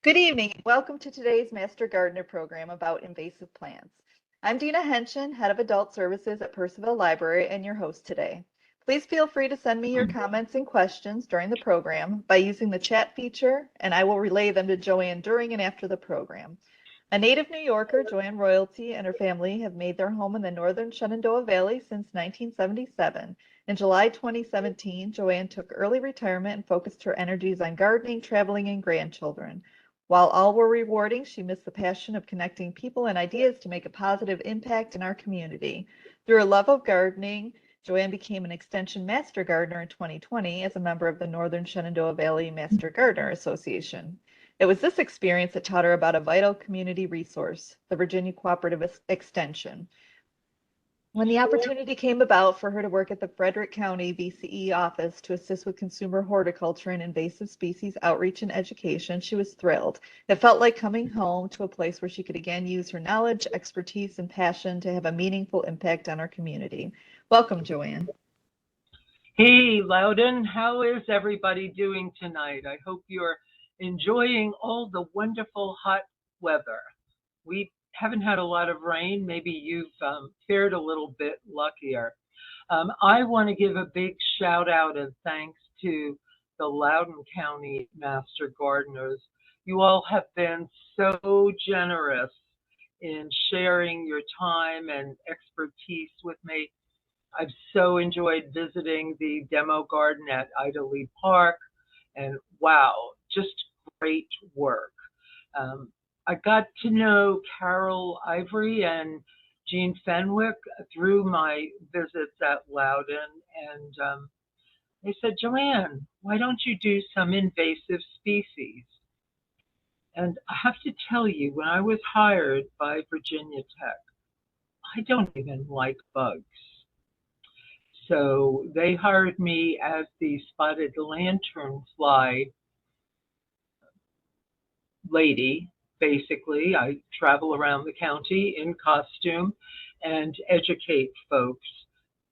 Good evening, and welcome to today's Master Gardener program about invasive plants. I'm Dina Henshin, Head of Adult Services at Percival Library, and your host today. Please feel free to send me your comments and questions during the program by using the chat feature, and I will relay them to Joanne during and after the program. A native New Yorker, Joanne Royaltey and her family have made their home in the northern Shenandoah Valley since 1977. In July 2017, Joanne took early retirement and focused her energies on gardening, traveling, and grandchildren. While all were rewarding, she missed the passion of connecting people and ideas to make a positive impact in our community. Through her love of gardening, Joanne became an Extension Master Gardener in 2020 as a member of the Northern Shenandoah Valley Master Gardener Association. It was this experience that taught her about a vital community resource, the Virginia Cooperative Extension. When the opportunity came about for her to work at the Frederick County VCE office to assist with consumer horticulture and invasive species outreach and education, she was thrilled. It felt like coming home to a place where she could again use her knowledge, expertise, and passion to have a meaningful impact on our community. Welcome, Joanne. Hey, Loudoun, how is everybody doing tonight? I hope you're enjoying all the wonderful hot weather. We haven't had a lot of rain. Maybe you've fared a little bit luckier. I want to give a big shout out and thanks to the Loudoun County Master Gardeners. You all have been so generous in sharing your time and expertise with me. I've so enjoyed visiting the demo garden at Ida Lee Park, and wow, just great work. I got to know Carol Ivory and Jean Fenwick through my visits at Loudoun, and they said, Joanne, why don't you do some invasive species? And I have to tell you, when I was hired by Virginia Tech, I don't even like bugs. So they hired me as the spotted lanternfly lady. Basically, I travel around the county in costume and educate folks.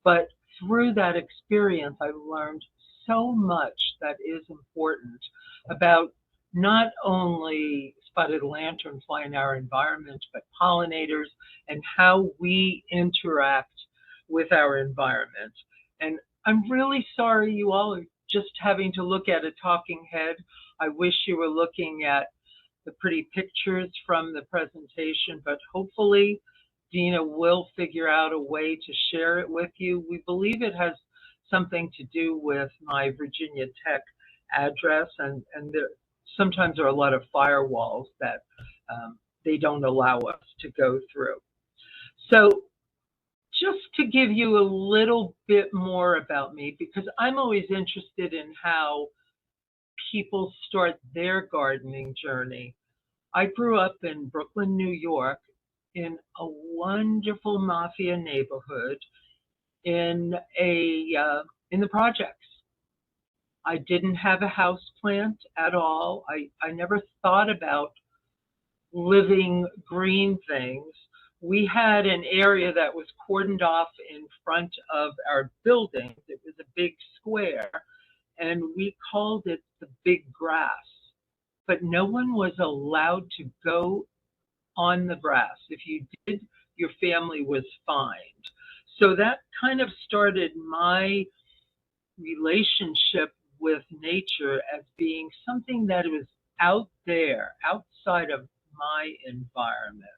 But through that experience, I learned so much that is important about not only spotted lanternfly in our environment, but pollinators and how we interact with our environment. And I'm really sorry you all are just having to look at a talking head. I wish you were looking at the pretty pictures from the presentation, but hopefully Dina will figure out a way to share it with you. We believe it has something to do with my Virginia Tech address, and sometimes there are a lot of firewalls that they don't allow us to go through. So just to give you a little bit more about me, because I'm always interested in how people start their gardening journey. I grew up in Brooklyn, New York, in a wonderful mafia neighborhood in the projects. I didn't have a house plant at all. I never thought about living green things. We had an area that was cordoned off in front of our buildings. It was a big square, and we called it the big grass. But no one was allowed to go on the grass. If you did, your family was fined. So that kind of started my relationship with nature as being something that was out there, outside of my environment.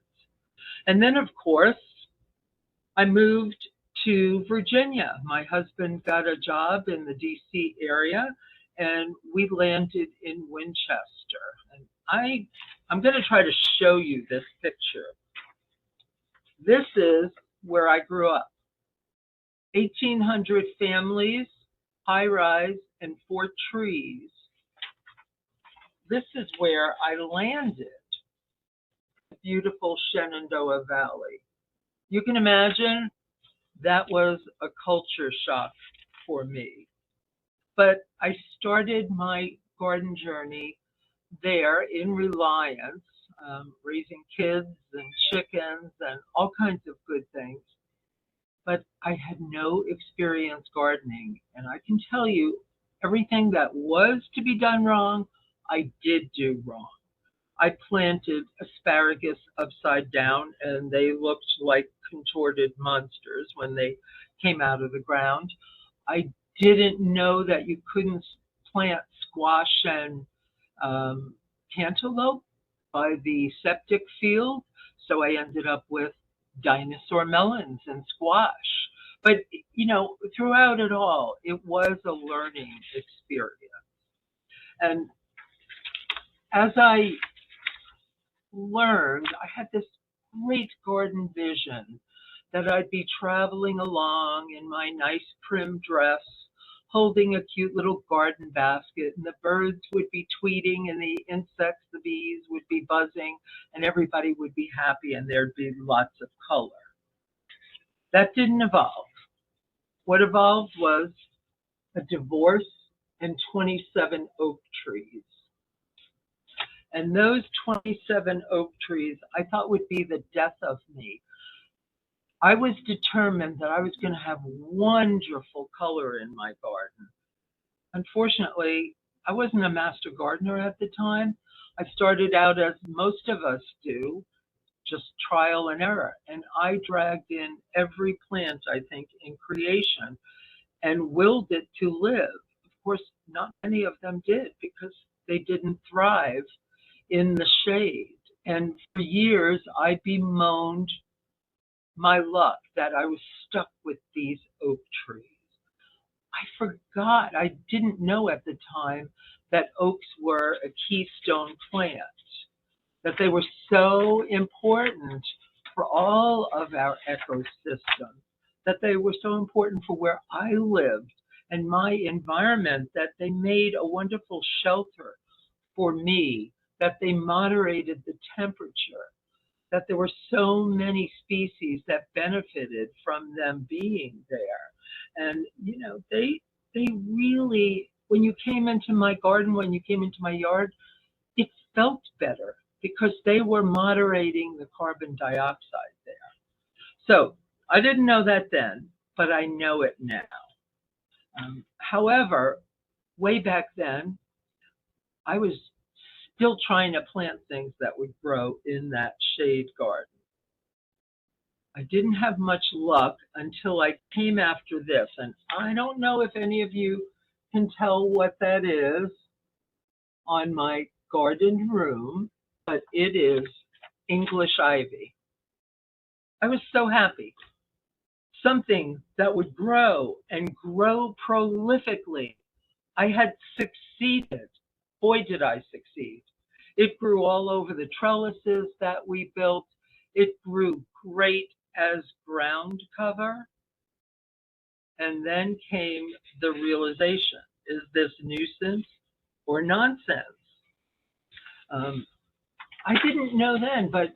And then, of course, I moved to Virginia. My husband got a job in the DC area, and we landed in Winchester. And I'm going to try to show you this picture. This is where I grew up. 1,800 families, high rise, and 4 trees. This is where I landed, the beautiful Shenandoah Valley. You can imagine that was a culture shock for me. But I started my garden journey there in Reliance, raising kids and chickens and all kinds of good things. But I had no experience gardening. And I can tell you, everything that was to be done wrong, I did do wrong. I planted asparagus upside down, and they looked like contorted monsters when they came out of the ground. I didn't know that you couldn't plant squash and cantaloupe by the septic field, so I ended up with dinosaur melons and squash. But, throughout it all, it was a learning experience. And as I learned, I had this great garden vision that I'd be traveling along in my nice prim dress, holding a cute little garden basket, and the birds would be tweeting, and the insects, the bees, would be buzzing, and everybody would be happy, and there'd be lots of color. That didn't evolve. What evolved was a divorce and 27 oak trees. And those 27 oak trees I thought would be the death of me. I was determined that I was going to have wonderful color in my garden. Unfortunately, I wasn't a master gardener at the time. I started out, as most of us do, just trial and error. And I dragged in every plant, I think, in creation and willed it to live. Of course, not many of them did, because they didn't thrive in the shade. And for years, I bemoaned my luck that I was stuck with these oak trees. I forgot, I didn't know at the time that oaks were a keystone plant, that they were so important for all of our ecosystems, that they were so important for where I lived and my environment, that they made a wonderful shelter for me, that they moderated the temperature, that there were so many species that benefited from them being there. And, they really, when you came into my garden, when you came into my yard, it felt better because they were moderating the carbon dioxide there. So I didn't know that then, but I know it now. However, way back then, I was still trying to plant things that would grow in that shade garden. I didn't have much luck until I came after this, and I don't know if any of you can tell what that is on my garden room, but it is English ivy. I was so happy. Something that would grow and grow prolifically. I had succeeded. Boy, did I succeed. It grew all over the trellises that we built. It grew great as ground cover. And then came the realization, is this nuisance or nonsense? I didn't know then, but,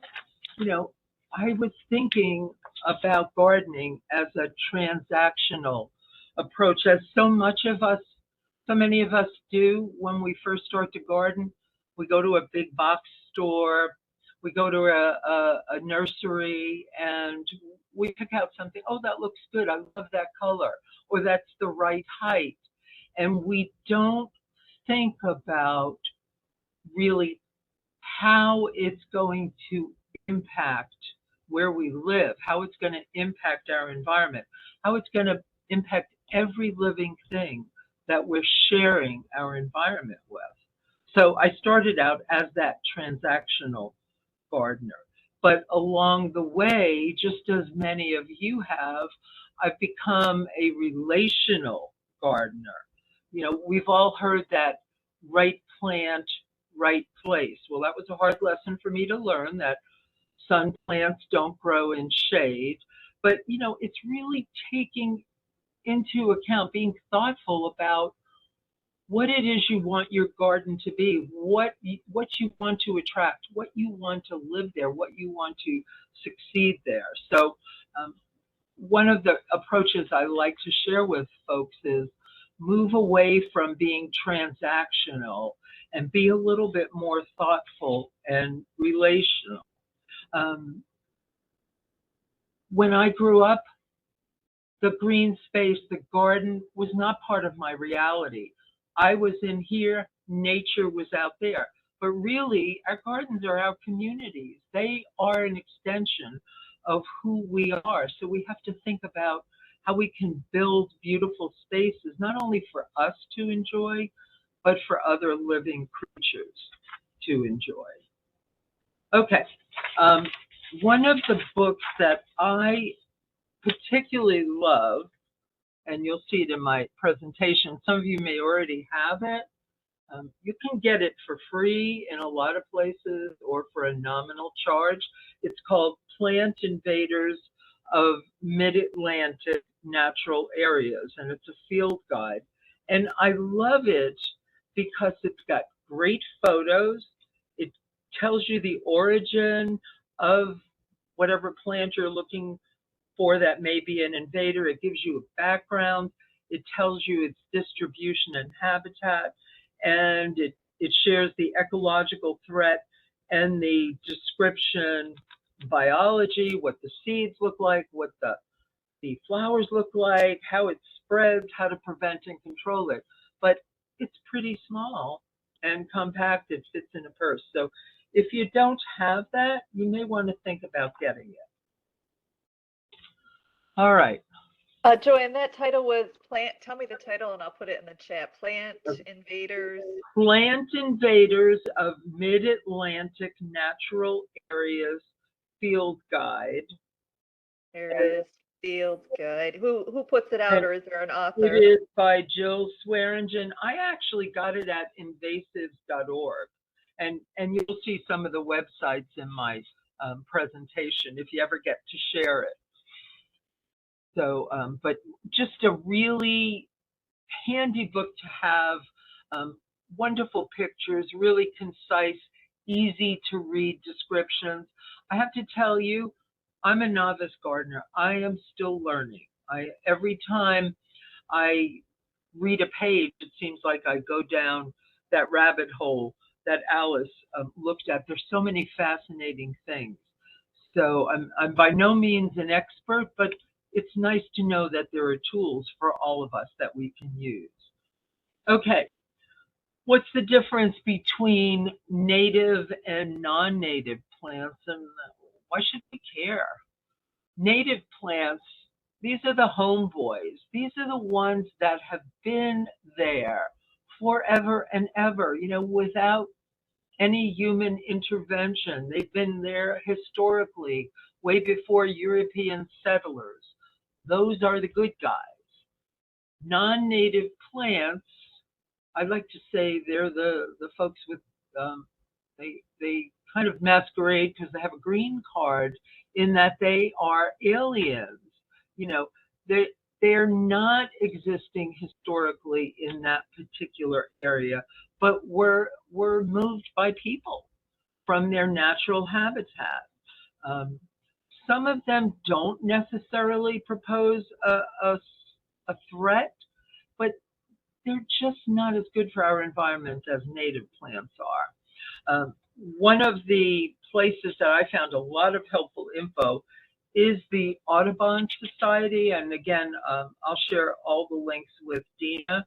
I was thinking about gardening as a transactional approach, as so many of us do when we first start to garden. We go to a big box store, we go to a nursery, and we pick out something. Oh, that looks good. I love that color, or that's the right height. And we don't think about really how it's going to impact where we live, how it's going to impact our environment, how it's going to impact every living thing that we're sharing our environment with. So I started out as that transactional gardener. But along the way, just as many of you have, I've become a relational gardener. We've all heard that right plant, right place. Well, that was a hard lesson for me to learn, that sun plants don't grow in shade. But, it's really taking into account, being thoughtful about what it is you want your garden to be, what you want to attract, what you want to live there, what you want to succeed there. So one of the approaches I like to share with folks is move away from being transactional and be a little bit more thoughtful and relational. When I grew up, the green space, the garden, was not part of my reality. I was in here, nature was out there. but really our gardens are our communities. They are an extension of who we are. So we have to think about how we can build beautiful spaces, not only for us to enjoy, but for other living creatures to enjoy. Okay, one of the books that I particularly love, and you'll see it in my presentation, some of you may already have it. You can get it for free in a lot of places or for a nominal charge. It's called Plant Invaders of Mid-Atlantic Natural Areas, and it's a field guide. And I love it because it's got great photos. It tells you the origin of whatever plant you're looking for that may be an invader. It gives you a background. It tells you its distribution and habitat, and it shares the ecological threat and the description, biology, what the seeds look like, what the flowers look like, how it spreads, how to prevent and control it. But it's pretty small and compact. It fits in a purse. So if you don't have that, you may want to think about getting it. All right. Joanne, that title was tell me the title and I'll put it in the chat. Plant Invaders. Plant Invaders of Mid-Atlantic Natural Areas Field Guide. There it is, Field Guide. Who puts it out, or is there an author? It is by Jill Swearingen. I actually got it at invasive.org. And you'll see some of the websites in my presentation if you ever get to share it. So, but just a really handy book to have, wonderful pictures, really concise, easy to read descriptions. I have to tell you, I'm a novice gardener. I am still learning. Every time I read a page, it seems like I go down that rabbit hole that Alice looked at. There's so many fascinating things. So I'm by no means an expert, but it's nice to know that there are tools for all of us that we can use. Okay, what's the difference between native and non-native plants, and why should we care? Native plants, these are the homeboys. These are the ones that have been there forever and ever, you know, without any human intervention. They've been there historically, way before European settlers. Those are the good guys. Non-native plants, I like to say they're the folks with, they kind of masquerade because they have a green card in that they are aliens. You know, they're not existing historically in that particular area, but were moved by people from their natural habitat. Some of them don't necessarily propose a threat, but they're just not as good for our environment as native plants are. One of the places that I found a lot of helpful info is the Audubon Society, and again, I'll share all the links with Dina.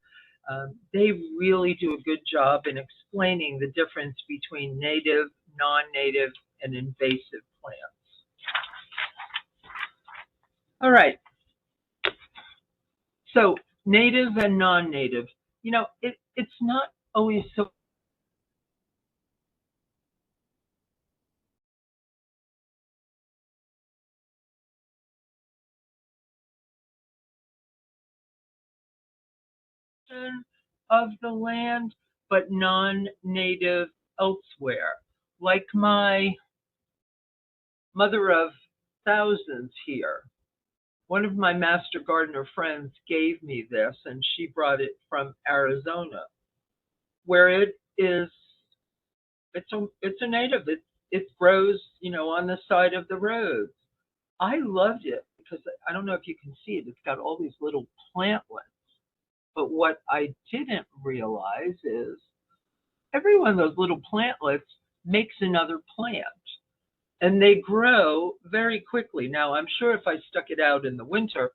They really do a good job in explaining the difference between native, non-native, and invasive plants. All right, so native and non-native, you know, it's not always so of the land, but non-native elsewhere. Like my mother of thousands here, one of my master gardener friends gave me this, and she brought it from Arizona, where it is, it's a native. It grows, you know, on the side of the road. I loved it because I don't know if you can see it. It's got all these little plantlets. But what I didn't realize is every one of those little plantlets makes another plant, and they grow very quickly. Now, I'm sure if I stuck it out in the winter,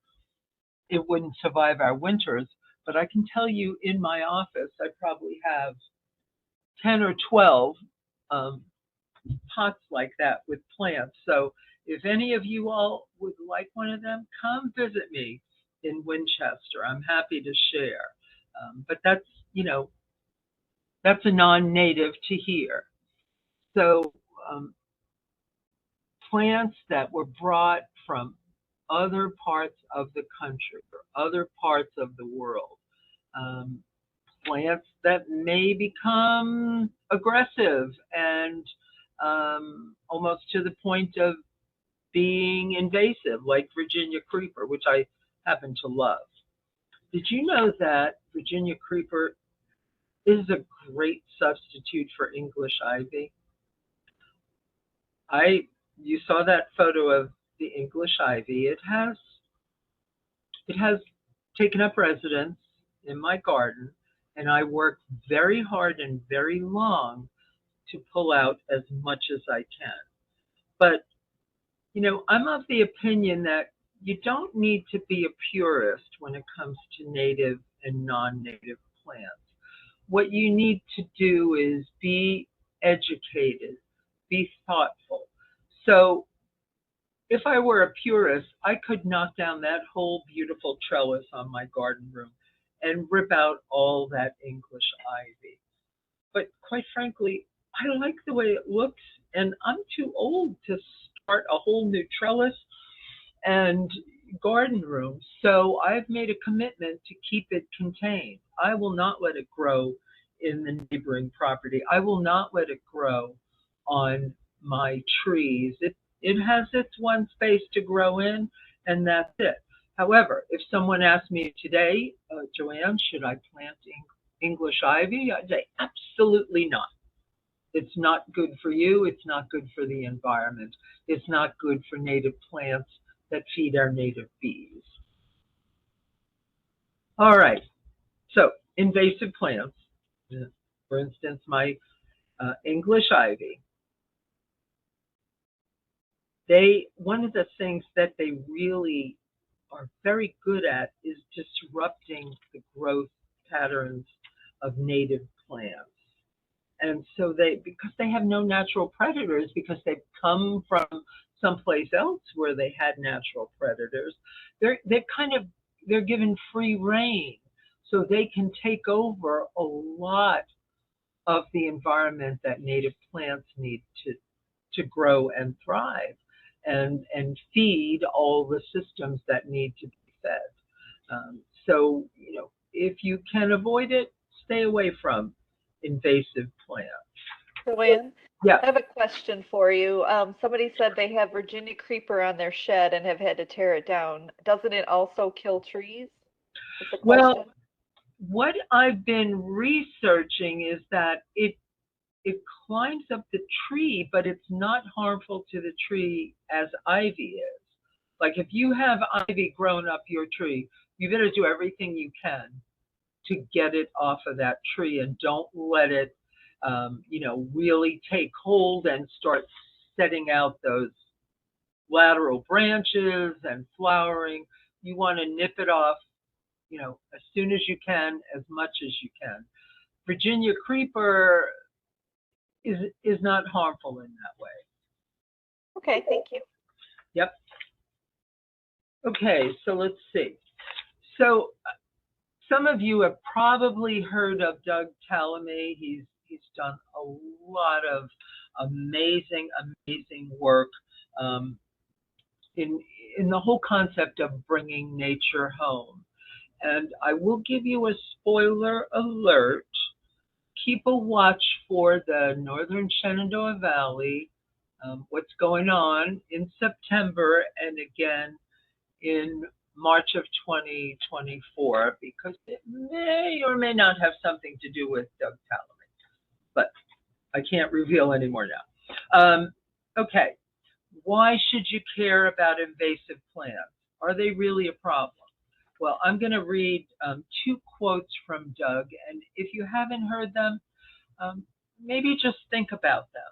it wouldn't survive our winters, but I can tell you in my office, I probably have 10 or 12 pots like that with plants. So if any of you all would like one of them, come visit me in Winchester. I'm happy to share. But that's, that's a non-native to here. So plants that were brought from other parts of the country or other parts of the world. Plants that may become aggressive and almost to the point of being invasive, like Virginia creeper, which I happen to love. Did you know that Virginia creeper is a great substitute for English ivy? You saw that photo of the English ivy. It has taken up residence in my garden, and I work very hard and very long to pull out as much as I can. But, I'm of the opinion that you don't need to be a purist when it comes to native and non-native plants. What you need to do is be educated, be thoughtful. So if I were a purist, I could knock down that whole beautiful trellis on my garden room and rip out all that English ivy. But quite frankly, I like the way it looks, and I'm too old to start a whole new trellis and garden room. So I've made a commitment to keep it contained. I will not let it grow in the neighboring property. I will not let it grow on my trees. It has its one space to grow in, and that's it. However, if someone asked me today, Joanne, should I plant English ivy? I'd say absolutely not. It's not good for you. It's not good for the environment. It's not good for native plants that feed our native bees. All right, so invasive plants, for instance, my English ivy. One of the things that they really are very good at is disrupting the growth patterns of native plants. And so because they have no natural predators, because they've come from someplace else where they had natural predators, they're given free rein, so they can take over a lot of the environment that native plants need to grow and thrive, and feed all the systems that need to be fed. So if you can avoid it, stay away from invasive plants. Joanne, Yeah. I have a question for you. Somebody said they have Virginia creeper on their shed and have had to tear it down. Doesn't it also kill trees? Is the Well, question. what I've been researching is that it climbs up the tree, but it's not harmful to the tree as ivy is. Like if you have ivy growing up your tree, you better do everything you can to get it off of that tree, and don't let it, really take hold and start setting out those lateral branches and flowering. You want to nip it off, as soon as you can, as much as you can. Virginia creeper is not harmful in that way. Okay, thank you. Yep. Okay, so let's see. So some of you have probably heard of Doug Tallamy. He's done a lot of amazing work in the whole concept of bringing nature home. And I will give you a spoiler alert. Keep a watch for the northern Shenandoah Valley, what's going on in September and again in March of 2024, because it may or may not have something to do with Doug Tallamy, but I can't reveal any more now. Okay, why should you care about invasive plants? Are they really a problem? Well, I'm going to read 2 quotes from Doug, and if you haven't heard them, maybe just think about them.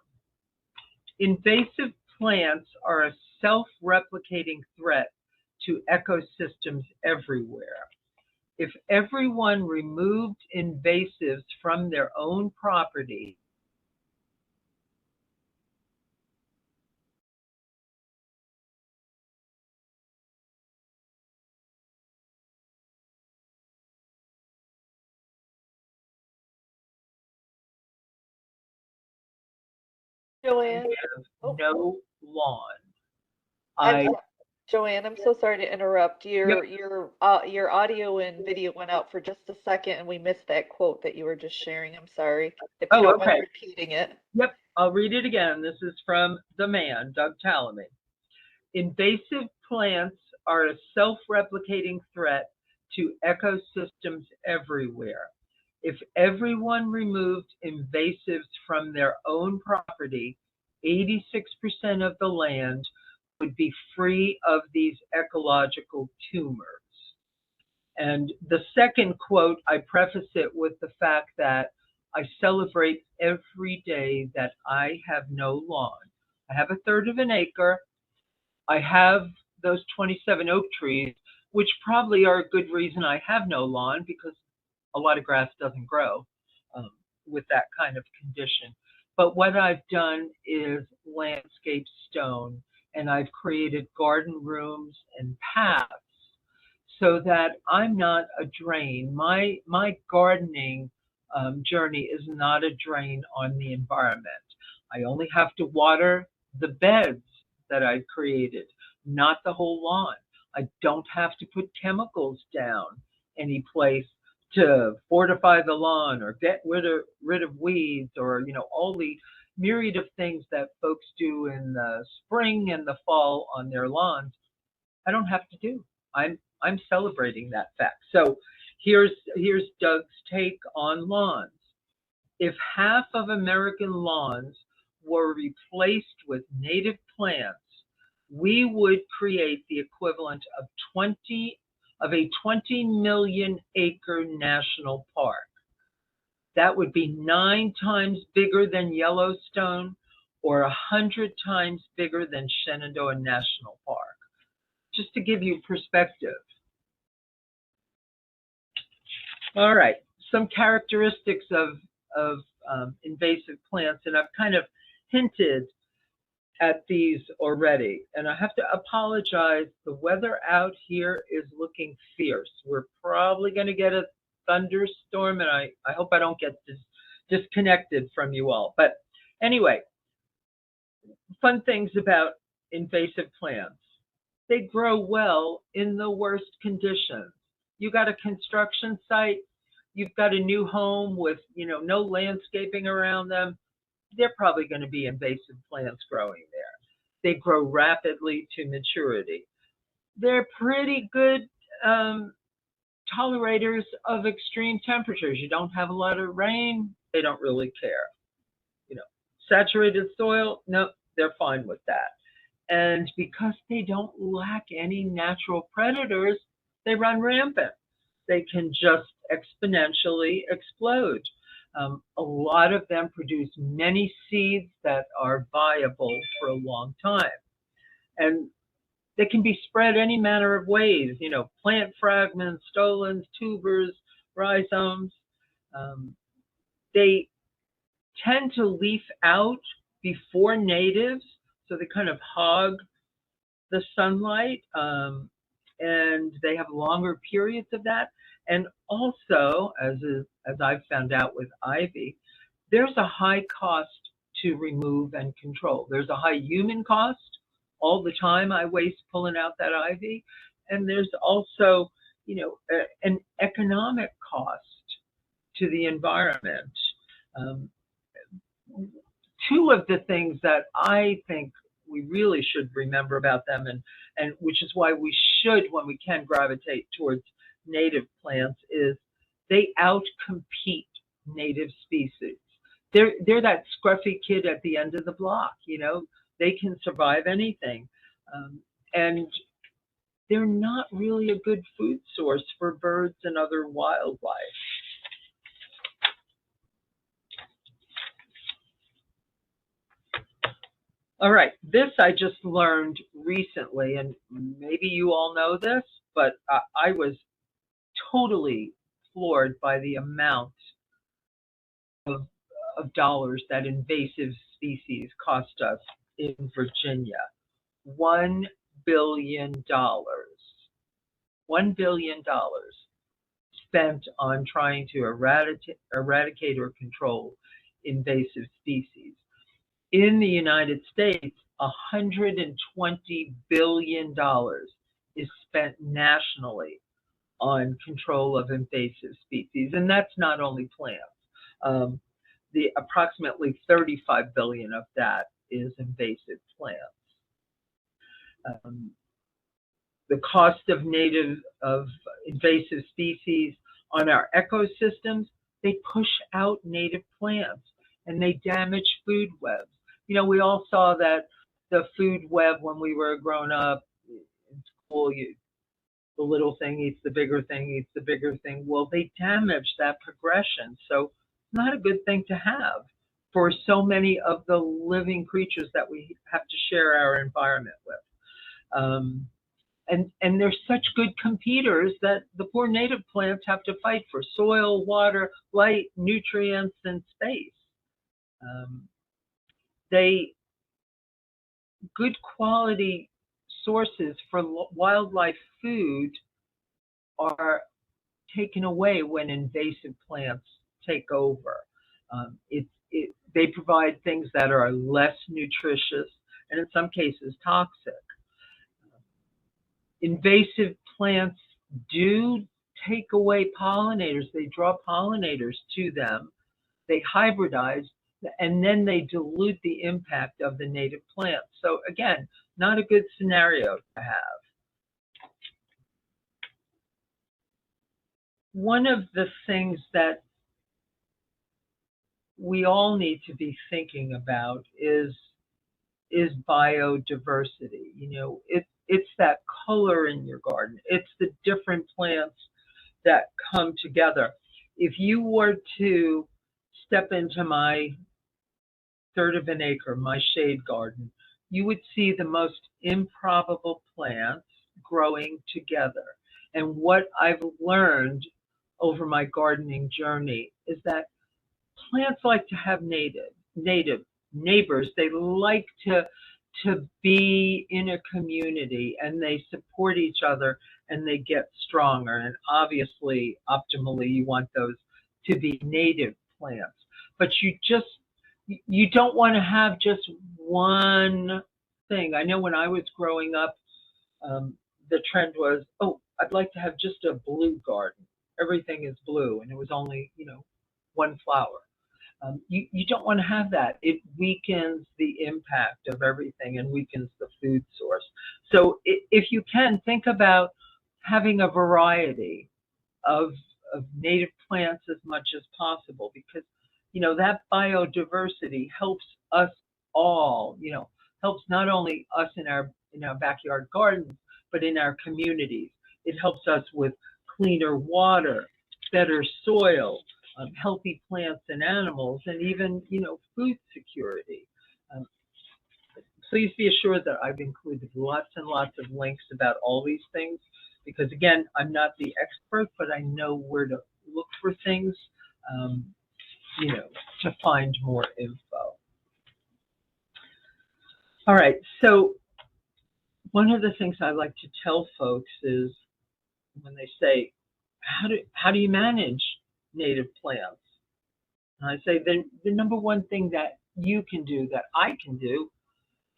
Invasive plants are a self-replicating threat to ecosystems everywhere. If everyone removed invasives from their own property, Joanne. have Oh, no lawn. I'm I, so, Joanne, I'm so sorry to interrupt. yep, Your audio and video went out for just a second, and we missed that quote that you were just sharing. I'm sorry. If you oh, don't mind okay. repeating it. Yep, I'll read it again. This is from the man, Doug Tallamy. Invasive plants are a self-replicating threat to ecosystems everywhere. If everyone removed invasives from their own property, 86% of the land would be free of these ecological tumors. And the second quote, I preface it with the fact that I celebrate every day that I have no lawn. I have a third of an acre. I have those 27 oak trees, which probably are a good reason I have no lawn, because a lot of grass doesn't grow um, with that kind of condition. But what I've done is landscape stone, and I've created garden rooms and paths so that I'm not a drain. My gardening journey is not a drain on the environment. I only have to water the beds that I've created, not the whole lawn. I don't have to put chemicals down any place to fortify the lawn or get rid of weeds, or all the myriad of things that folks do in the spring and the fall on their lawns. I don't have to do. I'm celebrating that fact. So here's Doug's take on lawns. If half of American lawns were replaced with native plants, we would create the equivalent of a 20 million acre national park. That would be 9 times bigger than Yellowstone, or 100 times bigger than Shenandoah National Park, just to give you perspective. All right, some characteristics of invasive plants, and I've kind of hinted at these already. And I have to apologize, the weather out here is looking fierce. We're probably going to get a thunderstorm, and I hope I don't get disconnected from you all. But anyway, fun things about invasive plants. They grow well in the worst conditions. You got a construction site, you've got a new home with, no landscaping around them, they're probably going to be invasive plants growing there. They grow rapidly to maturity. They're pretty good tolerators of extreme temperatures. You don't have a lot of rain, they don't really care. Saturated soil, no, they're fine with that. And because they don't lack any natural predators, they run rampant. They can just exponentially explode. A lot of them produce many seeds that are viable for a long time. And they can be spread any manner of ways, plant fragments, stolons, tubers, rhizomes. They tend to leaf out before natives, so they kind of hog the sunlight, and they have longer periods of that. And also, as I've found out with ivy, there's a high cost to remove and control. There's a high human cost. All the time I waste pulling out that ivy. And there's also, an economic cost to the environment. Two of the things that I think we really should remember about them, and which is why we should, when we can, gravitate towards native plants, is they outcompete native species. They're that scruffy kid at the end of the block. They can survive anything, and they're not really a good food source for birds and other wildlife. All right, this I just learned recently, and maybe you all know this, but I was totally floored by the amount of dollars that invasive species cost us in Virginia. $1 billion. $1 billion spent on trying to eradicate or control invasive species. In the United States, $120 billion is spent nationally on control of invasive species, and that's not only plants. The approximately 35 billion of that is invasive plants. The cost of invasive species on our ecosystems, they push out native plants and they damage food webs. You know, we all saw that the food web when we were growing up in school. The little thing eats the bigger thing, eats the bigger thing. Well, they damage that progression. So it's not a good thing to have for so many of the living creatures that we have to share our environment with. And they're such good competitors that the poor native plants have to fight for soil, water, light, nutrients, and space. Good quality sources for wildlife food are taken away when invasive plants take over. They provide things that are less nutritious and in some cases toxic. Invasive plants do take away pollinators. They draw pollinators to them. They hybridize, and then they dilute the impact of the native plants. So again, not a good scenario to have. One of the things that we all need to be thinking about is biodiversity. You know, it's that color in your garden. It's the different plants that come together. If you were to step into my 1/3 of an acre, my shade garden, you would see the most improbable plants growing together. And what I've learned over my gardening journey is that plants like to have native neighbors. They like to be in a community, and they support each other, and they get stronger. And obviously, optimally, you want those to be native plants. But you don't want to have just one thing. I know when I was growing up, the trend was, oh, I'd like to have just a blue garden. Everything is blue, and it was only, one flower. You don't want to have that. It weakens the impact of everything and weakens the food source. So if you can, think about having a variety of native plants as much as possible, because that biodiversity helps us all, helps not only us in our backyard gardens, but in our communities. It helps us with cleaner water, better soil, healthy plants and animals, and even, food security. Please be assured that I've included lots and lots of links about all these things, because again, I'm not the expert, but I know where to look for things, to find more info. All right, so one of the things I like to tell folks is when they say, how do you manage native plants? And I say the number one thing that you can do, that I can do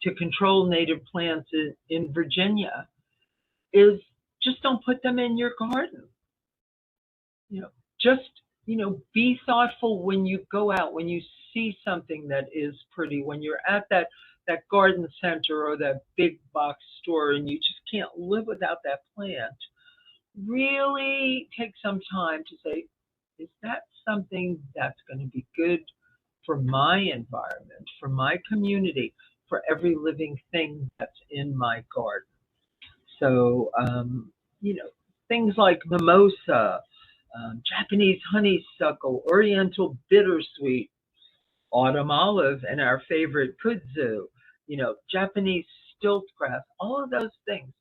to control native plants in Virginia is just don't put them in your garden. Be thoughtful when you go out, when you see something that is pretty, when you're at that garden center or that big box store and you just can't live without that plant. Really take some time to say, is that something that's going to be good for my environment, for my community, for every living thing that's in my garden? So, things like mimosa, Japanese honeysuckle, oriental bittersweet, autumn olive, and our favorite kudzu, Japanese stiltgrass, all of those things,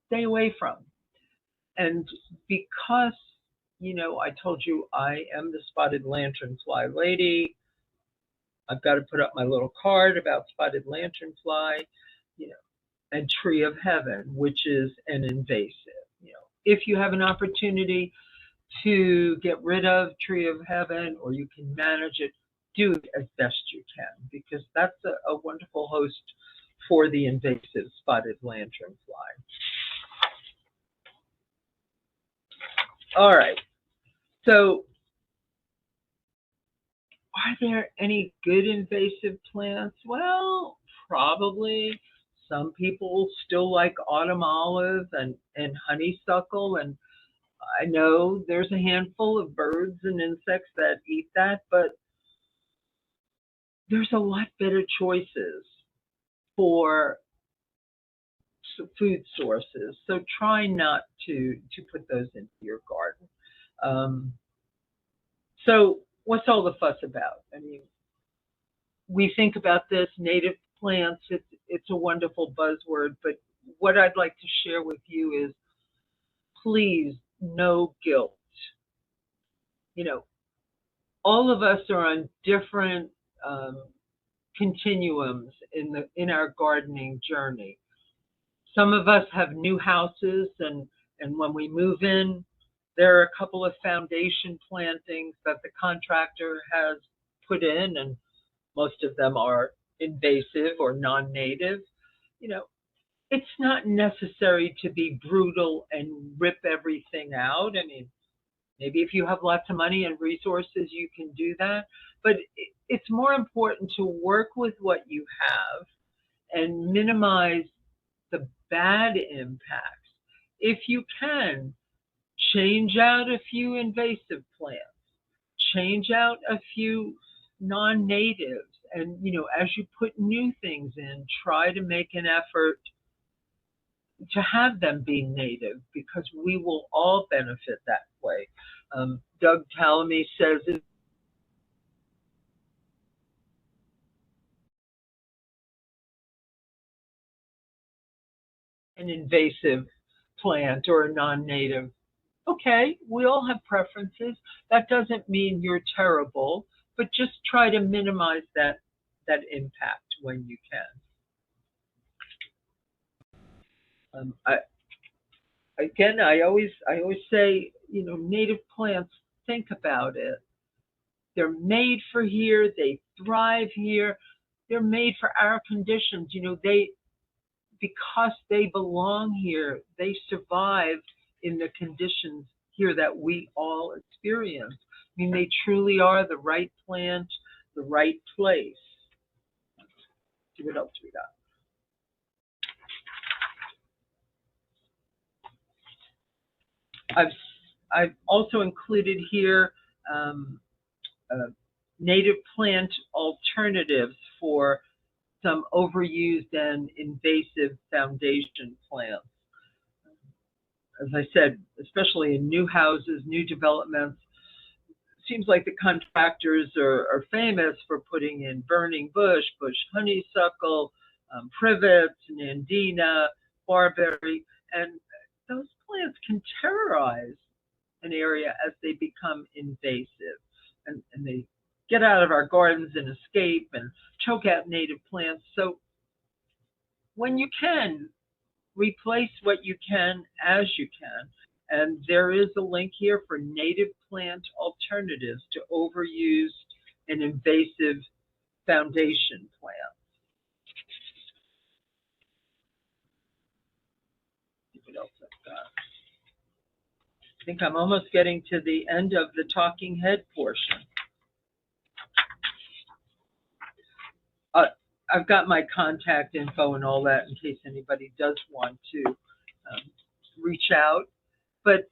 stay away from. And because, you know, I told you I am the spotted lanternfly lady, I've got to put up my little card about spotted lanternfly, you know, and tree of heaven, which is an invasive. You know, if you have an opportunity to get rid of tree of heaven, or you can manage it, do it as best you can, because that's a wonderful host for the invasive spotted lanternfly. All right, so are there any good invasive plants? Well, probably. Some people still like autumn olive and honeysuckle, and I know there's a handful of birds and insects that eat that, but there's a lot better choices for food sources. So try not to put those into your garden. So what's all the fuss about? I mean, we think about this native plants. It's a wonderful buzzword, but what I'd like to share with you is, please, no guilt. You know, all of us are on different continuums in our gardening journey. Some of us have new houses, and when we move in, there are a couple of foundation plantings that the contractor has put in, and most of them are invasive or non-native. You know, it's not necessary to be brutal and rip everything out. I mean, maybe if you have lots of money and resources, you can do that. But it's more important to work with what you have and minimize the bad impacts. If you can, change out a few invasive plants, change out a few non-natives, and, you know, as you put new things in, try to make an effort to have them be native, because we will all benefit that way. Doug Talamy says an invasive plant or a non-native. Okay, we all have preferences. That doesn't mean you're terrible, but just try to minimize that impact when you can. I always say, you know, native plants, think about it. They're made for here. They thrive here. They're made for our conditions. You know, because they belong here, they survived in the conditions here that we all experience. I mean, they truly are the right plant, the right place. See what else we got. I've also included here native plant alternatives for some overused and invasive foundation plants. As I said, especially in new houses, new developments, it seems like the contractors are famous for putting in burning bush honeysuckle, privets, nandina, barberry, and those plants can terrorize an area as they become invasive, and they get out of our gardens and escape and choke out native plants. So when you can, replace what you can as you can. And there is a link here for native plant alternatives to overused and invasive foundation plants. See what else I've got. I think I'm almost getting to the end of the talking head portion. I've got my contact info and all that in case anybody does want to reach out. But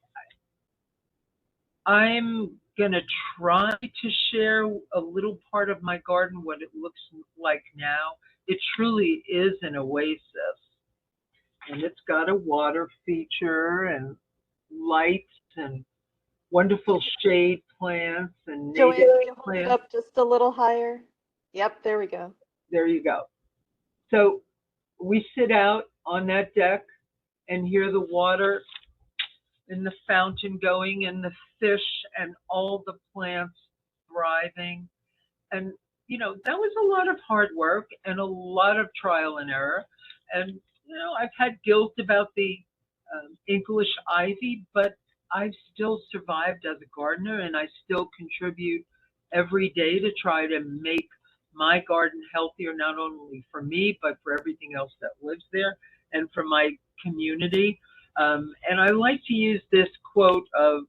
I'm going to try to share a little part of my garden, what it looks like now. It truly is an oasis. And it's got a water feature and lights and wonderful shade plants and native Joanne, can you hold it plants. up just a little higher? Yep, there we go. There you go. So we sit out on that deck and hear the water and the fountain going and the fish and all the plants thriving. And, that was a lot of hard work and a lot of trial and error. And, I've had guilt about the English ivy, but I've still survived as a gardener, and I still contribute every day to try to make my garden healthier, not only for me, but for everything else that lives there and for my community. And I like to use this quote of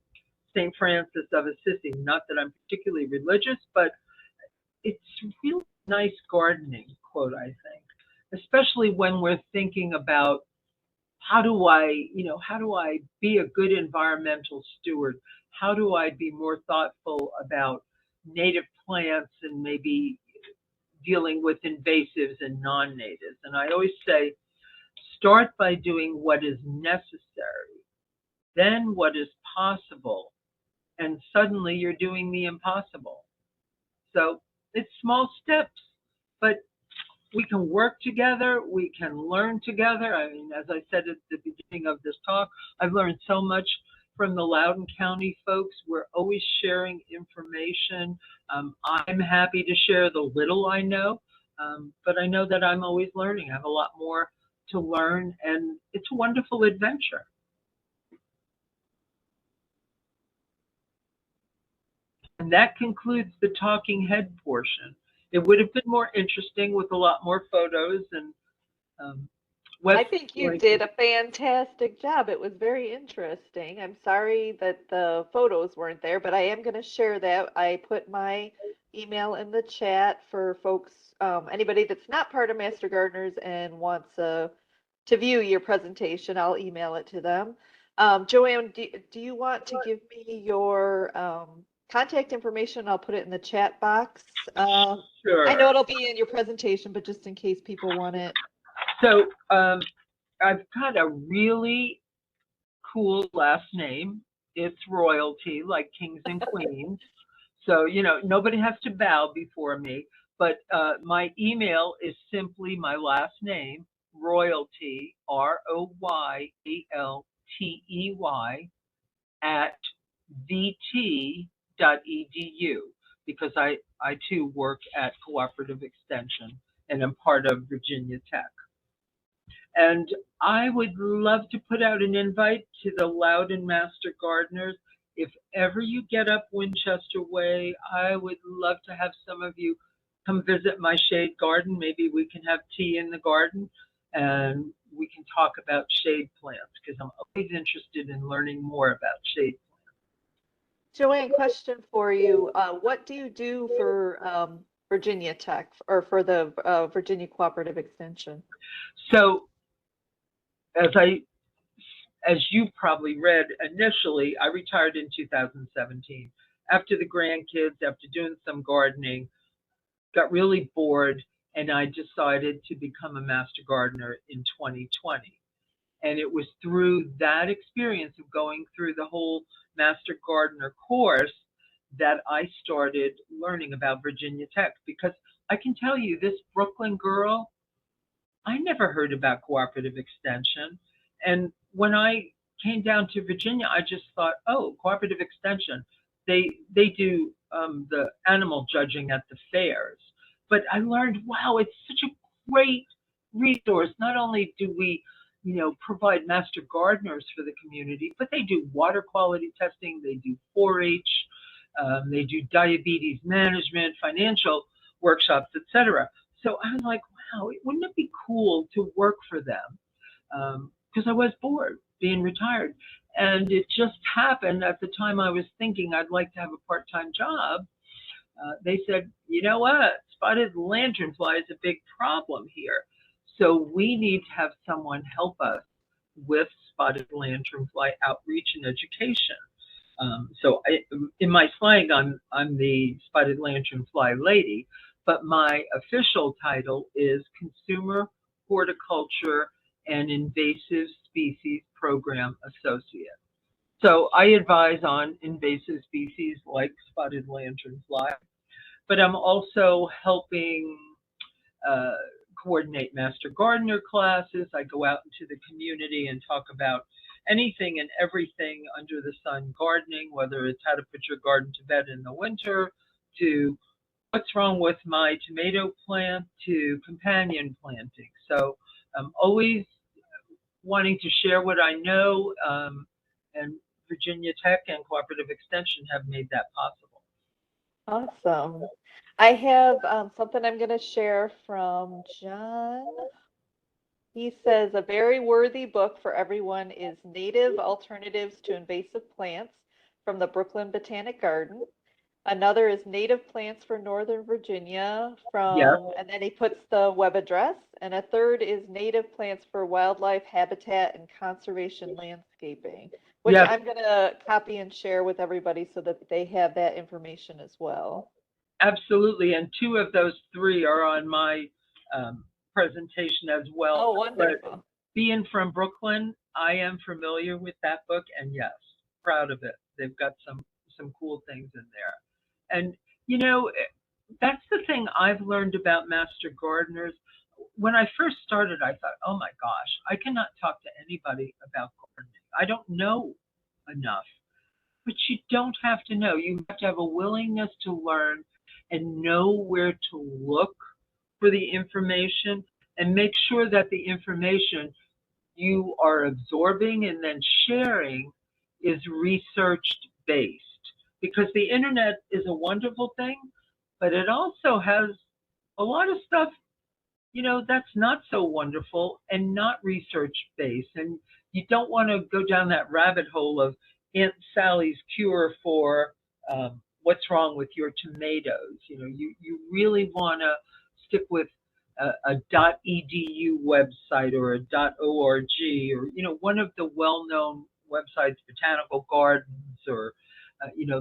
St. Francis of Assisi, not that I'm particularly religious, but it's really nice gardening quote, I think, especially when we're thinking about how do I be a good environmental steward? How do I be more thoughtful about native plants and maybe dealing with invasives and non-natives? And I always say, start by doing what is necessary, then what is possible, and suddenly you're doing the impossible. So it's small steps, but we can work together, we can learn together. I mean, as I said at the beginning of this talk, I've learned so much from the Loudoun County folks. We're always sharing information. I'm happy to share the little I know, but I know that I'm always learning. I have a lot more to learn, and it's a wonderful adventure. And that concludes the talking head portion. It would have been more interesting with a lot more photos and I think you did a fantastic job. It was very interesting. I'm sorry that the photos weren't there, but I am going to share that. I put my email in the chat for folks, anybody that's not part of Master Gardeners and wants to view your presentation, I'll email it to them. Joanne, do you want to give me your contact information? I'll put it in the chat box. Sure. I know it'll be in your presentation, but just in case people want it. So I've got a really cool last name. It's Royaltey, like kings and queens. So, nobody has to bow before me. But my email is simply my last name, Royaltey, Royaltey, at vt.edu, because I too work at Cooperative Extension and I'm part of Virginia Tech. And I would love to put out an invite to the Loudoun Master Gardeners. If ever you get up Winchester Way, I would love to have some of you come visit my shade garden. Maybe we can have tea in the garden and we can talk about shade plants, because I'm always interested in learning more about shade plants. Joanne, question for you. What do you do for Virginia Tech, or for the Virginia Cooperative Extension? So, as you probably read initially, I retired in 2017. After the grandkids, after doing some gardening, got really bored, and I decided to become a Master Gardener in 2020. And it was through that experience of going through the whole Master Gardener course that I started learning about Virginia Tech, because I can tell you, this Brooklyn girl, I never heard about Cooperative Extension. And when I came down to Virginia, I just thought, oh, Cooperative Extension, they do the animal judging at the fairs. But I learned, wow, it's such a great resource. Not only do we, provide master gardeners for the community, but they do water quality testing, they do 4-H, they do diabetes management, financial workshops, etc. So I was like, wow, wouldn't it be cool to work for them? Because I was bored being retired. And it just happened at the time I was thinking I'd like to have a part-time job. They said, you know what, spotted lanternfly is a big problem here. So we need to have someone help us with spotted lanternfly outreach and education. So in my slang, I'm the spotted lanternfly lady, but my official title is Consumer Horticulture and Invasive Species Program Associate. So I advise on invasive species like spotted lanternfly, but I'm also helping coordinate Master Gardener classes. I go out into the community and talk about anything and everything under the sun gardening, whether it's how to put your garden to bed in the winter, to what's wrong with my tomato plant, to companion planting. So I'm always wanting to share what I know, and Virginia Tech and Cooperative Extension have made that possible. Awesome. I have something I'm going to share from John. He says a very worthy book for everyone is Native Alternatives to Invasive Plants from the Brooklyn Botanic Garden. Another is Native Plants for Northern Virginia Yes, from, and then he puts the web address. And a third is Native Plants for Wildlife Habitat and Conservation Landscaping, which yes, I'm going to copy and share with everybody so that they have that information as well. absolutely. And two of those three are on my presentation as well. Oh, But wonderful. being from Brooklyn, I am familiar with that book, and yes, proud of it. They've got some cool things in there. And you know, that's the thing I've learned about Master Gardeners. When I first started, I thought, oh my gosh, I cannot talk to anybody about gardening. I don't know enough. But you don't have to know. You have to have a willingness to learn and know where to look for the information and make sure that the information you are absorbing and then sharing is research based. Because the internet is a wonderful thing, but it also has a lot of stuff, that's not so wonderful and not research based. And you don't want to go down that rabbit hole of Aunt Sally's cure for what's wrong with your tomatoes. You really want to stick with a .edu website or a .org, or one of the well-known websites, Botanical Gardens, or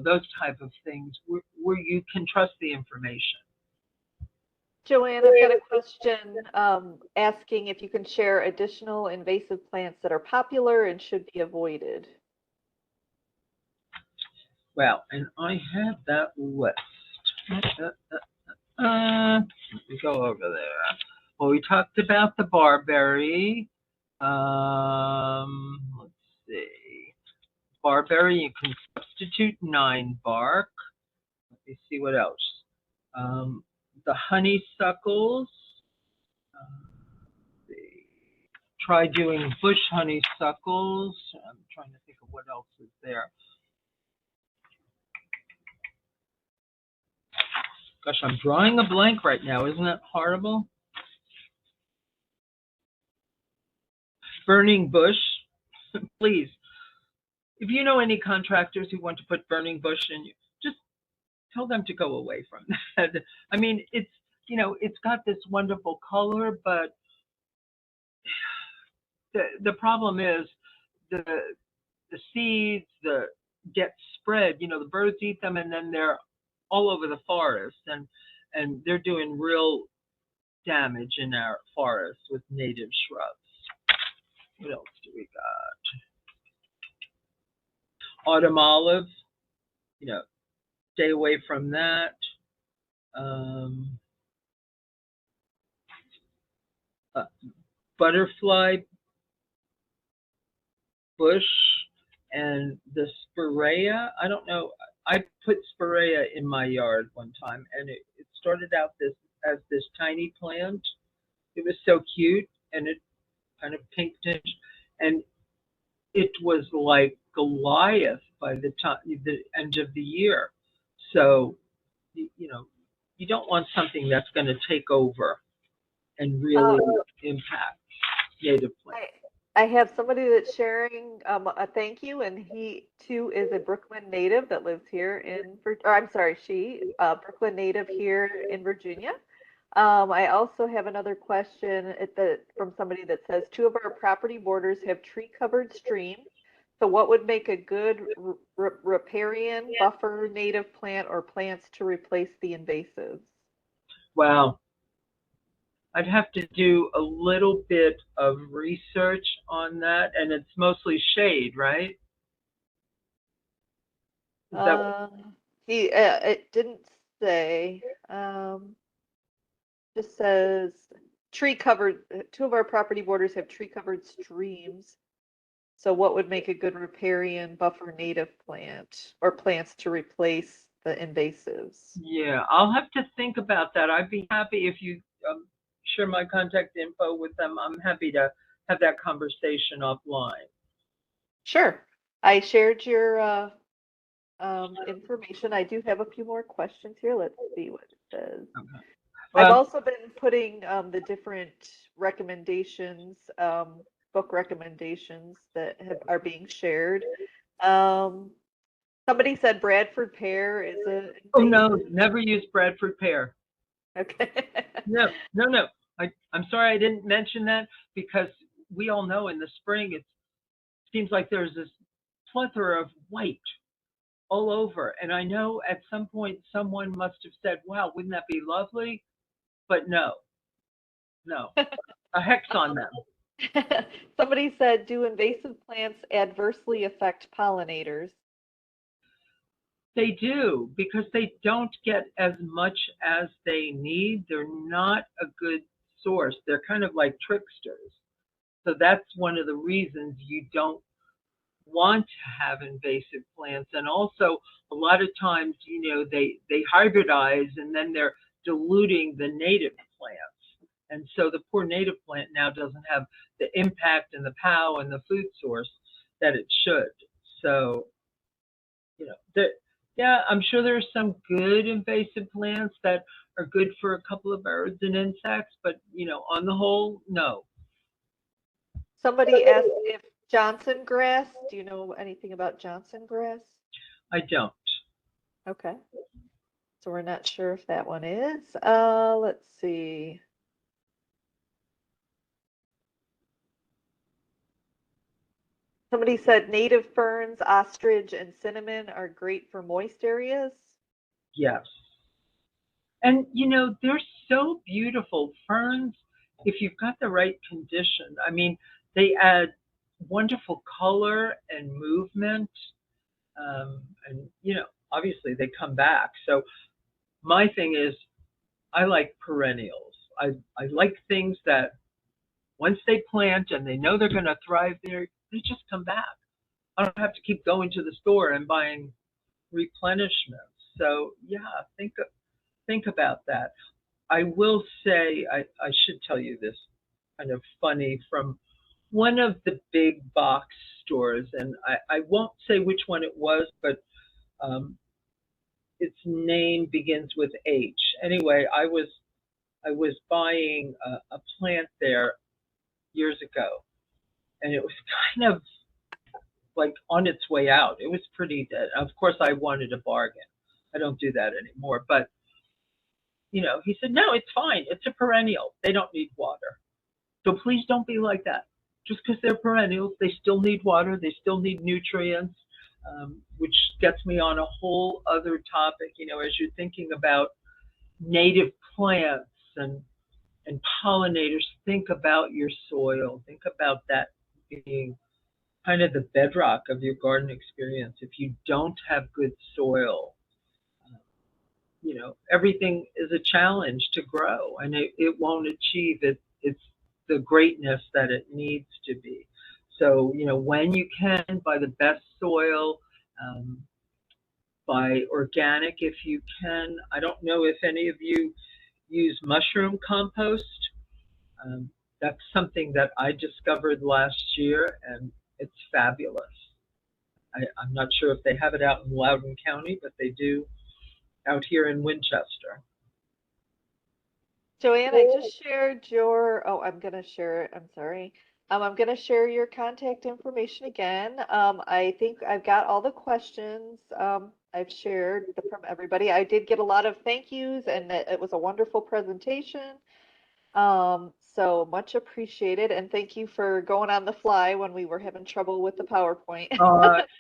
those type of things where you can trust the information. Joanne, I've got a question asking if you can share additional invasive plants that are popular and should be avoided. Well, and I have that list. Let me go over there. Well, we talked about the barberry. Let's see. Barberry, you can substitute 9 bark. Let me see what else. The honeysuckles. Let's see. Try doing bush honeysuckles. I'm trying to think of what else is there. Gosh, I'm drawing a blank right now. Isn't that horrible? Burning bush. Please, if you know any contractors who want to put burning bush in, just tell them to go away from that. I mean, it's got this wonderful color, but the problem is the seeds get spread. The birds eat them, and then they're all over the forest, and they're doing real damage in our forests with native shrubs. What else do we got? Autumn olive, stay away from that. Butterfly bush and the spirea. I don't know. I put spirea in my yard one time, and it started out as this tiny plant. It was so cute, and it kind of pink tinge, and it was like Goliath by the end of the year. So, you don't want something that's going to take over and really impact native plants. I have somebody that's sharing a thank you, and he too is a Brooklyn native that lives here or I'm sorry, Brooklyn native here in Virginia. I also have another question from somebody that says 2 of our property borders have tree-covered streams. So what would make a good riparian buffer native plant or plants to replace the invasives? Wow. I'd have to do a little bit of research on that, and it's mostly shade, right? It didn't say. Just says tree covered. 2 of our property borders have tree covered streams. So what would make a good riparian buffer native plant or plants to replace the invasives? Yeah, I'll have to think about that. I'd be happy if you share my contact info with them. I'm happy to have that conversation offline. Sure. I shared your information. I do have a few more questions here. Let's see what it says. Okay. I've Well, also been putting the different recommendations, book recommendations that are being shared. Um, Somebody said Bradford pear is a oh no, invasive. never use Bradford pear. Okay. No, no, no. I'm sorry I didn't mention that because we all know in the spring it seems like there's this plethora of white all over. And I know at some point someone must have said, wow, wouldn't that be lovely? But no, no, a hex on them. Somebody said, do invasive plants adversely affect pollinators? They do because they don't get as much as they need. They're not a good source. They're kind of like tricksters. So that's one of the reasons you don't want to have invasive plants. And also, a lot of times, they hybridize and then they're diluting the native plants. And so the poor native plant now doesn't have the impact and the power and the food source that it should. So, yeah, I'm sure there are some good invasive plants that are good for a couple of birds and insects, but on the whole, no. Somebody asked if Johnson grass, do you know anything about Johnson grass? I don't. Okay. So we're not sure if that one is. Let's see. Somebody said native ferns, ostrich, and cinnamon are great for moist areas. Yes. And they're so beautiful. Ferns, if you've got the right condition, I mean, they add wonderful color and movement. And obviously they come back. So my thing is I like perennials. I like things that once they plant and they know they're going to thrive there, they just come back. I don't have to keep going to the store and buying replenishments. So yeah, think about that. I will say I should tell you this kind of funny from one of the big box stores, and I won't say which one it was, but its name begins with H. Anyway, I was buying a plant there years ago, and it was kind of like on its way out. It was pretty dead. Of course, I wanted a bargain. I don't do that anymore. But he said, no, it's fine. It's a perennial. They don't need water. So please don't be like that. Just because they're perennials, they still need water. They still need nutrients, which gets me on a whole other topic. As you're thinking about native plants and pollinators, think about your soil. Think about that being kind of the bedrock of your garden experience. If you don't have good soil, everything is a challenge to grow, and it won't achieve its the greatness that it needs to be. So when you can, buy the best soil, buy organic if you can. I don't know if any of you use mushroom compost. That's something that I discovered last year, and it's fabulous. I'm not sure if they have it out in Loudoun County, but they do out here in Winchester. Joanne, I just shared your, oh, I'm gonna share it. I'm sorry. I'm gonna share your contact information again. I think I've got all the questions I've shared from everybody. I did get a lot of thank yous, and it was a wonderful presentation. So much appreciated, and thank you for going on the fly when we were having trouble with the PowerPoint.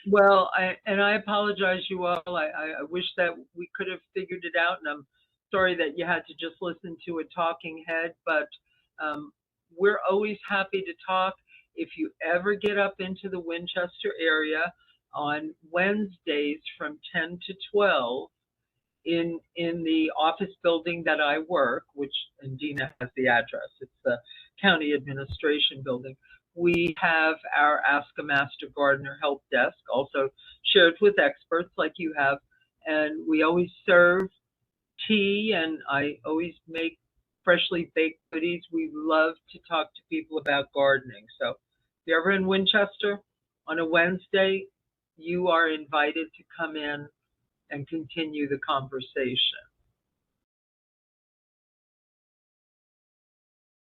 Well, I apologize, you all. I wish that we could have figured it out, and I'm sorry that you had to just listen to a talking head, but we're always happy to talk. If you ever get up into the Winchester area on Wednesdays from 10 to 12, in the office building that I work, which, and Dina has the address, it's the county administration building. we have our Ask a Master Gardener help desk, also shared with experts like you have, and we always serve tea, and I always make freshly baked goodies. We love to talk to people about gardening. So if you're ever in Winchester on a Wednesday, you are invited to come in and continue the conversation.